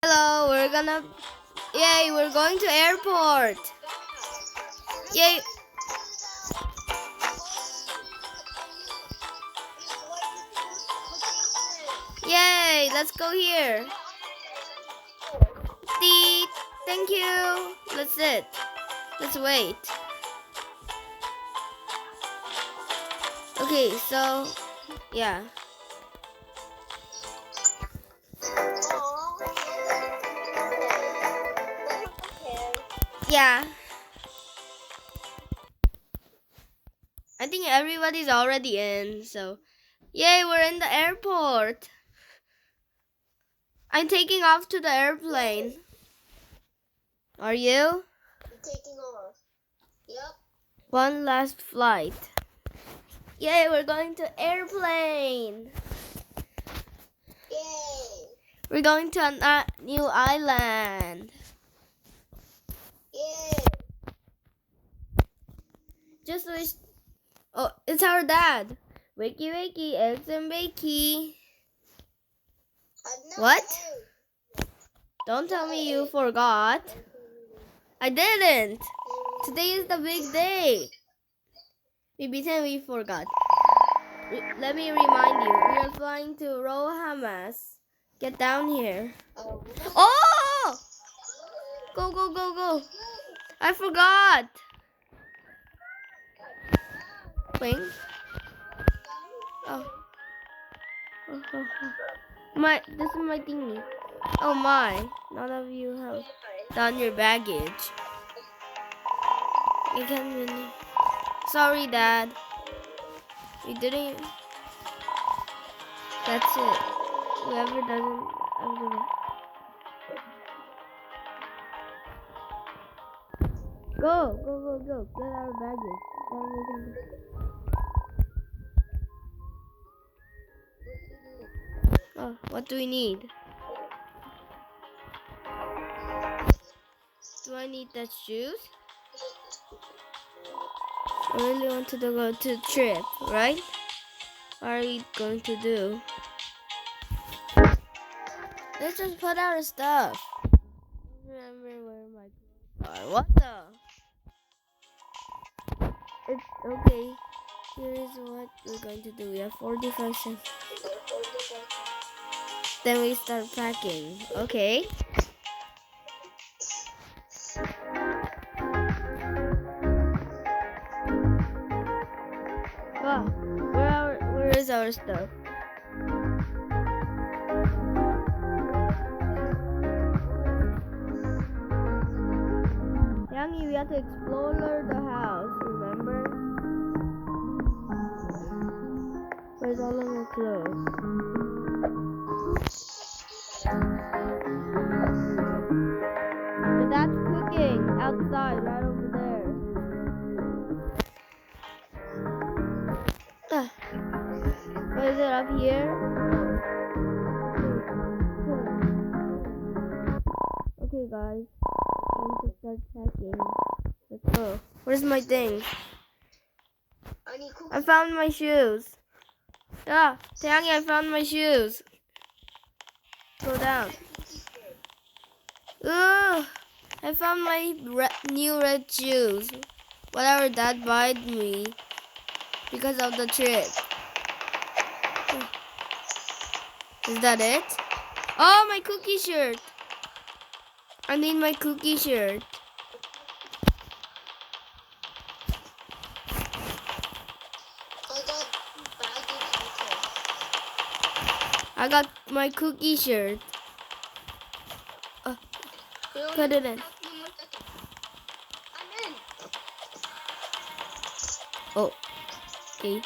Hello, yay, we're going to airport. Yay. Yay, let's go here. Deet, thank you. Let's sit. Let's wait. Okay, so, yeah. Yeah. I think everybody's already in, so yay, we're in the airport. I'm taking off to the airplane. Are you? I'm taking off. Yep. One last flight. Yay, we're going to airplane. Yay. We're going to a new island. Yay. Just wish. Oh, it's our dad. Wakey, wakey, eggs and bakey. What? Don't tell me you forgot. I didn't. Today is the big day. We pretend we forgot. Let me remind you. We are flying to Rohamas. Get down here. Oh! Go, go, go, go. I forgot. Wing. Oh. This is my thingy. Oh my. None of you have done your baggage. You can't really. Sorry, Dad. We didn't. That's it. Whoever doesn't. I'm gonna. Go, go, go, go. Get our baggage. Oh, what do we need? Do I need that shoes? I really wanted to go to trip, right? What are we going to do? Let's just put our stuff. Remember where my clothes are. What the? It's okay. Here is what we're going to do. We have 45 seconds. Then we start packing. Okay. Wow. Where is our stuff? Yangi, we have to explore the house, remember? Where's all of my clothes? But that's cooking outside, right over there. What is it up here? Okay, guys. Time to start packing. Let's go. Where's my thing? I found my shoes. Yeah, Taeyangi, I found my shoes. Go down. Ugh, I found my new red shoes. Whatever Dad bought me because of the trip. Is that it? Oh, my cookie shirt. I need my cookie shirt. I got my cookie shirt. Put it in. Oh, okay.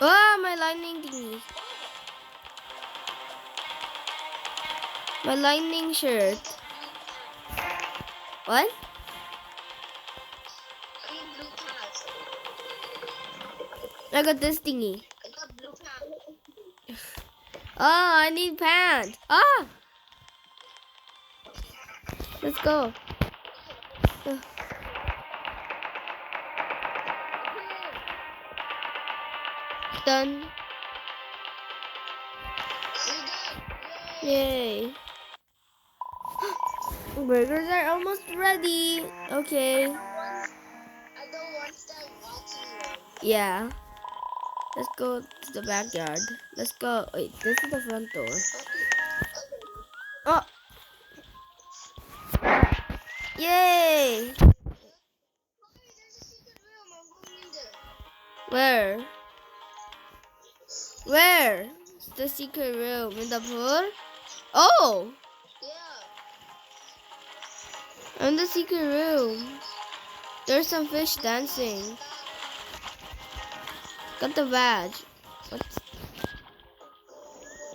Oh, my lightning thingy. My lightning shirt. What? I got this thingy. Oh, I need pants. Ah! Let's go. Done. Yay. Burgers are almost ready. Okay. I don't want them watching them. Yeah. Let's go to the backyard. Let's go. Wait, this is the front door. Oh. Yay. There's a secret room. I'm going in there. Where? Where? It's the secret room in the pool. Oh, Yeah. in the secret room. There's some fish dancing. Got the badge. What?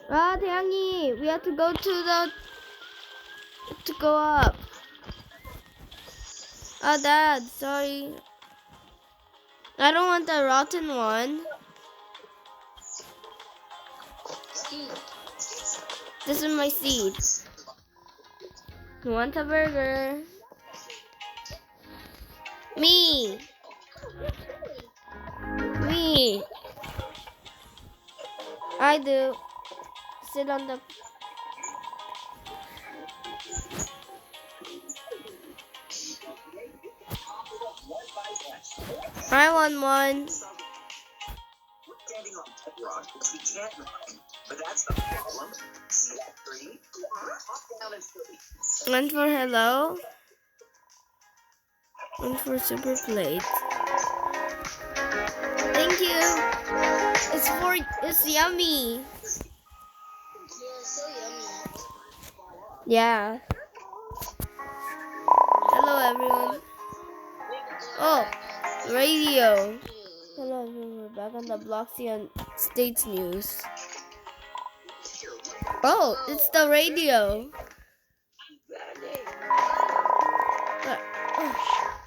Ah, Taeyangi, we have to go to go up. Ah, Dad, sorry. I don't want the rotten one. This is my seat. You want a burger? Me. Me. I do. Sit on the... I want one. Standing on top rock, we can't rock. But that's the problem. See that tree? Hop down and sleep. One for hello. One for super plate. Thank you. It's yummy. Yeah, so yummy. Yeah. Hello everyone. Oh, radio. Hello everyone. We're back on the Bloxian States News. Oh, it's the radio.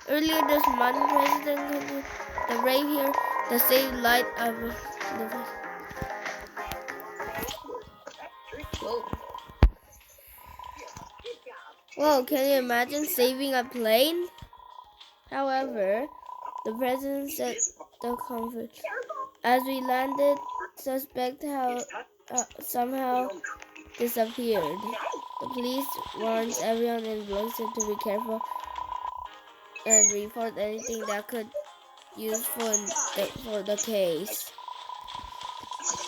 Earlier this month, President Clinton, the rave here, the same light of the... Whoa, can you imagine saving a plane? However, the president said the comfort. As we landed, suspect somehow disappeared. The police warns everyone in Bloomington to be careful and report anything that could use for the case.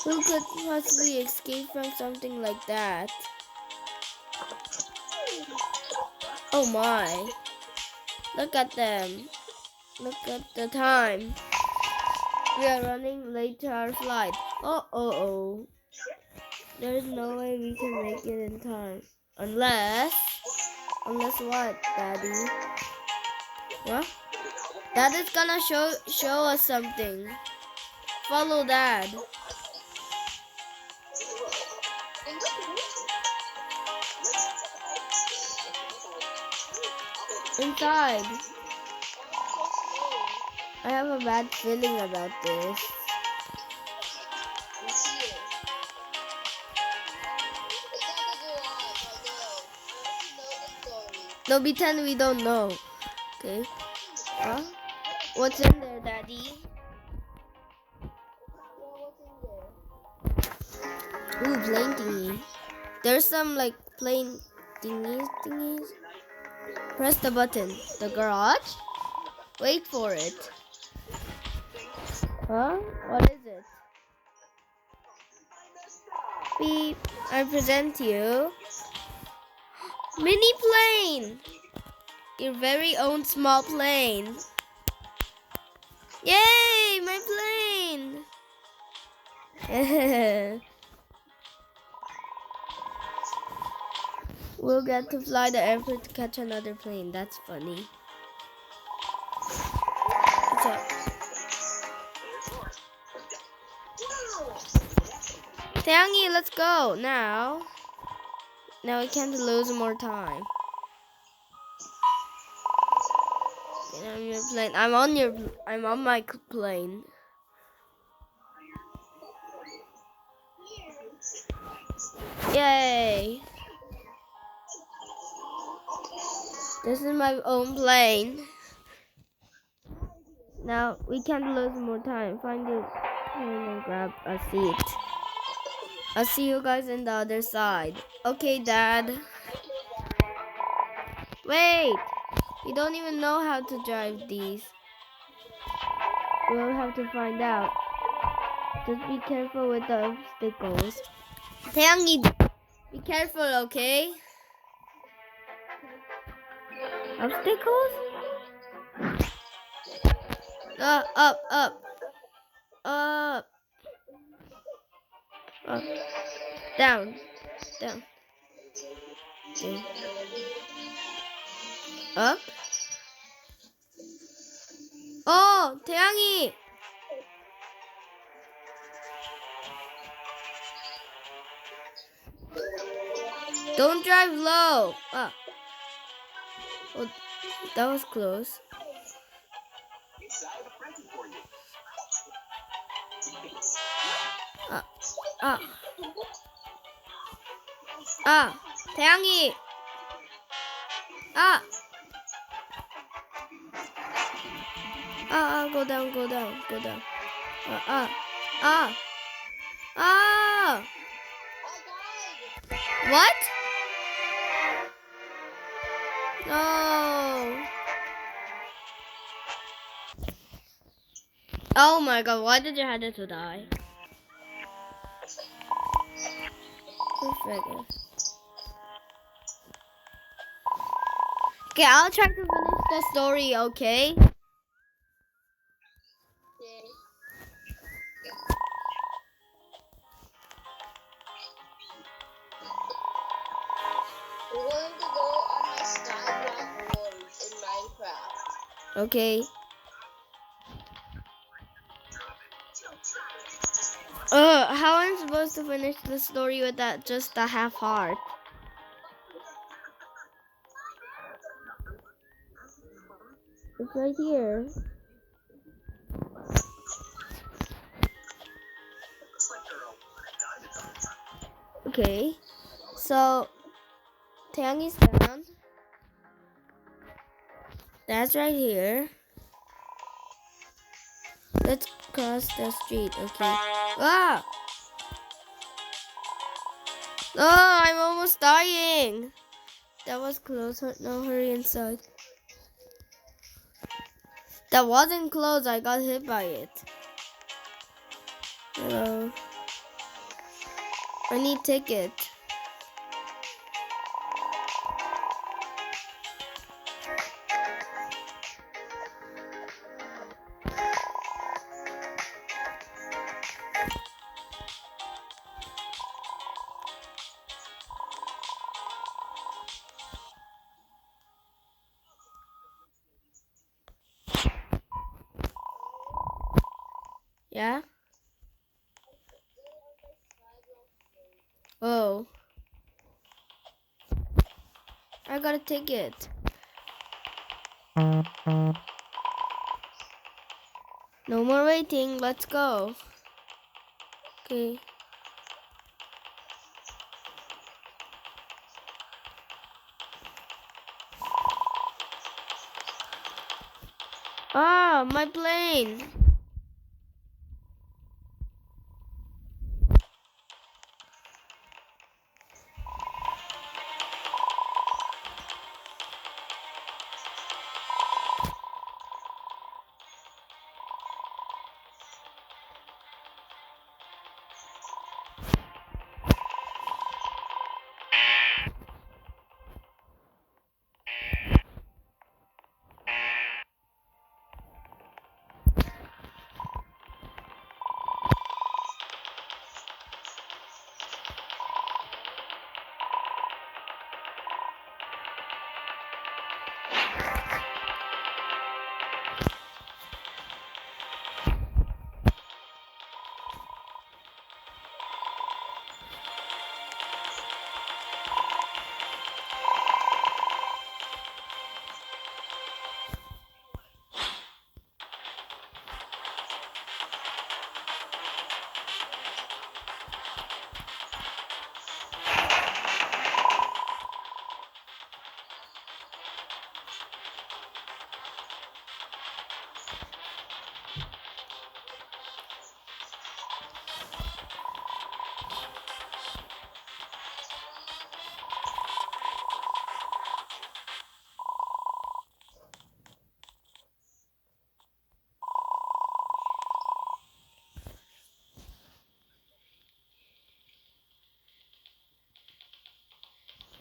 Who could possibly escape from something like that? Oh my. Look at them. Look at the time. We are running late to our flight. Oh. There's no way we can make it in time. Unless what, Daddy? What? Dad is gonna show us something. Follow Dad. Inside. I have a bad feeling about this. No, pretend we don't know. Okay. Huh? What's in there, Daddy? Ooh, plane thingy. There's some like plane thingies. Press the button. The garage? Wait for it. Huh? What is it? Beep. I present you. Mini plane! Your very own small plane. Yay! My plane! We'll get to fly the airport to catch another plane. That's funny. What's up? Taeyangi, let's go now. Now we can't lose more time. Get on your plane. I'm on my plane. Yay! This is my own plane. Now we can't lose more time. Find your plane and grab a seat. I'll see you guys on the other side. Okay, Dad. Wait! You don't even know how to drive these. We'll have to find out. Just be careful with the obstacles. Taeyangi, be careful, okay? Obstacles? Up, up, up. Up. Down. Down. Okay. Up. Oh, 태양이. Don't drive low. Ah. Oh, that was close. I have a present for you. Ah. Ah. 태양이. Ah. Go down, go down, go down. Ah. I died. What? No. Oh my god, why did you have to die? Okay, I'll try to finish the story, okay? Okay. We're going to go on my Skyblock world in Minecraft. Okay. How am I supposed to finish the story with that just a half heart? It's right here. Okay. So Taeyangi's down. That's right here. Let's cross the street, okay. Ah! Oh, I'm almost dying. That was close. No, hurry inside. That wasn't close. I got hit by it. Hello. I need ticket. Yeah? Oh. I got a ticket. No more waiting. Let's go. Okay. Ah, my plane.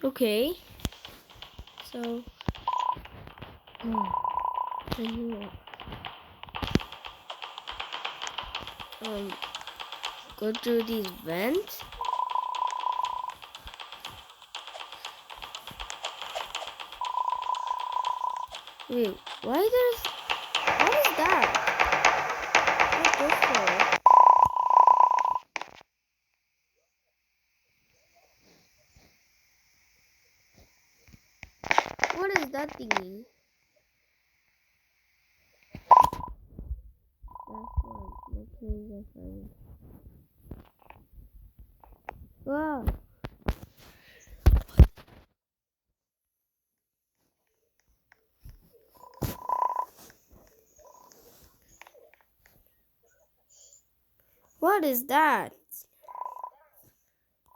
Okay. So. I know. Go through these vents. Wait, what is that? What's this for? What is that thingy? Last one. Okay, that's fine. Wow. What is that?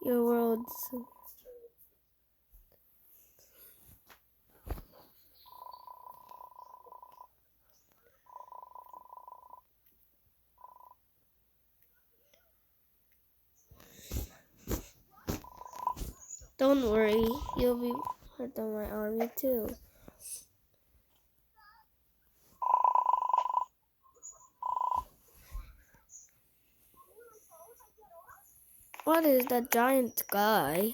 Your world's. Don't worry, you'll be part of my army too. What is that giant guy?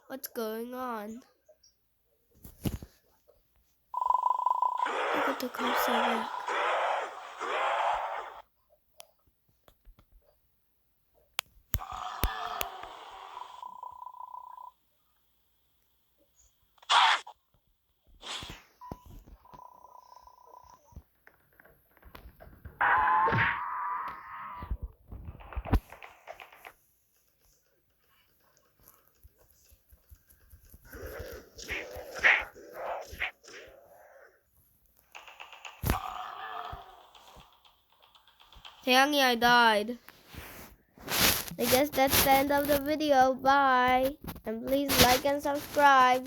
What's going on? Look at the cops back. Taeyangi, I died. I guess that's the end of the video. Bye. And please like and subscribe.